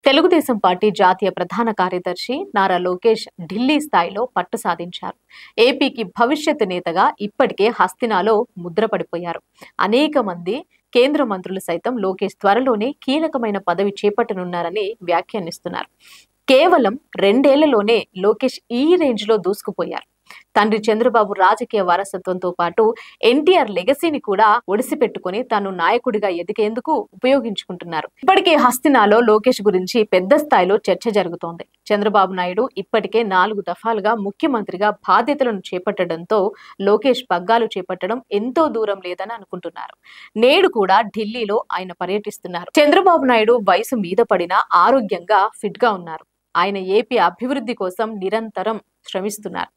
Telugu Desam party జాతీయ ప్రధాన కార్యదర్శి నారా లోకేష్ ఢిల్లీ స్థాయిలో పట్టు సాధించారు. ఏపీకి భవిష్యత్తు నేతగా ఇప్పటికే హస్తినాలో ముద్రపడిపోయారు. అనేక మంది కేంద్ర మంత్రులు సైతం లోకేష్ త్వరలోనే కీలకమైన పదవి చేపట్టనున్నారని వ్యాఖ్యానిస్తున్నారు. కేవలం 2 ఏళ్లలోనే లోకేష్ ఈ రేంజ్ లో దూసుకుపోయారు. తండ్రి చంద్రబాబు రాజకీయ వారసత్వంతో పాటు ఎన్టీఆర్ లెగసీని కూడా ఒడిసిపెట్టుకుని తాను నాయకుడిగా ఎదిగేందుకు ఉపయోగించుకుంటున్నారు. ఇప్పటికే హస్తినాలో లోకేష్ గురించి పెద్ద స్థాయిలో చర్చ జరుగుతోంది. చంద్రబాబు నాయుడు ఇప్పటికే 4 దఫాలుగా ముఖ్యమంత్రిగా బాధ్యతలను చేపట్టడంతో లోకేష్ పగ్గాలు చేపట్టడం ఎంతో దూరం లేదని అనుకుంటున్నారు. నేడు కూడా ఢిల్లీలో ఆయన పర్యటిస్తున్నారు. చంద్రబాబు నాయుడు వయసు మీద పడినా ఆరోగ్యంగా ఫిట్ గా ఉన్నారు. ఆయన ఏపీ అభివృద్ధి కోసం నిరంతరం శ్రమిస్తున్నారు.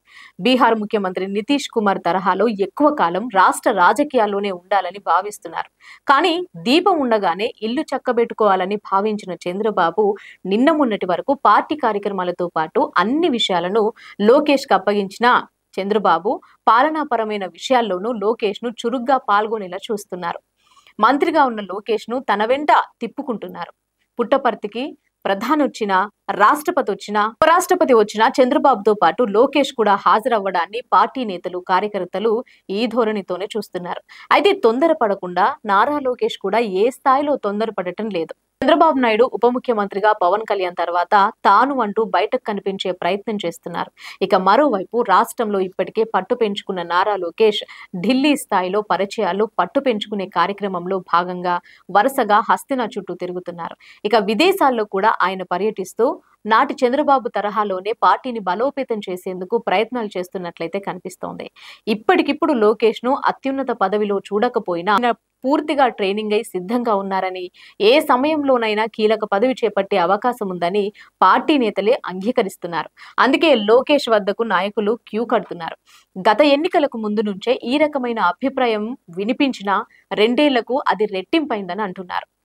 బీహార్ ముఖ్యమంత్రి నితీష్ కుమార్ తరహాలో ఎక్కువ కాలం రాష్ట్ర రాజకీయాల్లోనే ఉండాలని భావిస్తున్నారు. కానీ దీపం ఉండగానే ఇల్లు చక్కబెట్టుకోవాలని భావించిన చంద్రబాబు నిన్న మొన్నటి వరకు పార్టీ కార్యక్రమాలతో పాటు అన్ని విషయాలను లోకేష్ కు అప్పగించిన చంద్రబాబు పాలనాపరమైన విషయాల్లోనూ లోకేష్ ను చురుగ్గా పాల్గొనేలా చూస్తున్నారు. మంత్రిగా ఉన్న లోకేష్ ను తన వెంట తిప్పుకుంటున్నారు. పుట్టపర్తికి ప్రధాని వచ్చినా, రాష్ట్రపతి వచ్చినా, ఉపరాష్ట్రపతి వచ్చినా చంద్రబాబుతో పాటు లోకేష్ కూడా హాజరవ్వడాన్ని పార్టీ నేతలు, కార్యకర్తలు ఈ ధోరణితోనే చూస్తున్నారు. అయితే తొందరపడకుండా నారా లోకేష్ కూడా ఏ స్థాయిలో తొందరపడటం లేదు. చంద్రబాబు నాయుడు ఉప ముఖ్యమంత్రిగా పవన్ కళ్యాణ్ తర్వాత తాను అంటూ బయటకు కనిపించే ప్రయత్నం చేస్తున్నారు. ఇక మరోవైపు రాష్ట్రంలో ఇప్పటికే పట్టు పెంచుకున్న నారా లోకేష్ ఢిల్లీ స్థాయిలో పరిచయాలు పట్టు పెంచుకునే కార్యక్రమంలో భాగంగా వరుసగా హస్తినా చుట్టూ తిరుగుతున్నారు. ఇక విదేశాల్లో కూడా ఆయన పర్యటిస్తూ నాటి చంద్రబాబు తరహాలోనే పార్టీని బలోపేతం చేసేందుకు ప్రయత్నాలు చేస్తున్నట్లయితే కనిపిస్తోంది. ఇప్పటికిప్పుడు లోకేష్ ను అత్యున్నత పదవిలో చూడకపోయినా పూర్తిగా ట్రైనింగ్ అయి సిద్ధంగా ఉన్నారని, ఏ సమయంలోనైనా కీలక పదవి చేపట్టే అవకాశం ఉందని పార్టీ నేతలే అంగీకరిస్తున్నారు. అందుకే లోకేష్ వద్దకు నాయకులు క్యూ కడుతున్నారు. గత ఎన్నికలకు ముందు నుంచే ఈ రకమైన అభిప్రాయం వినిపించినా 2 ఏళ్లకు అది రెట్టింపైందని అంటున్నారు.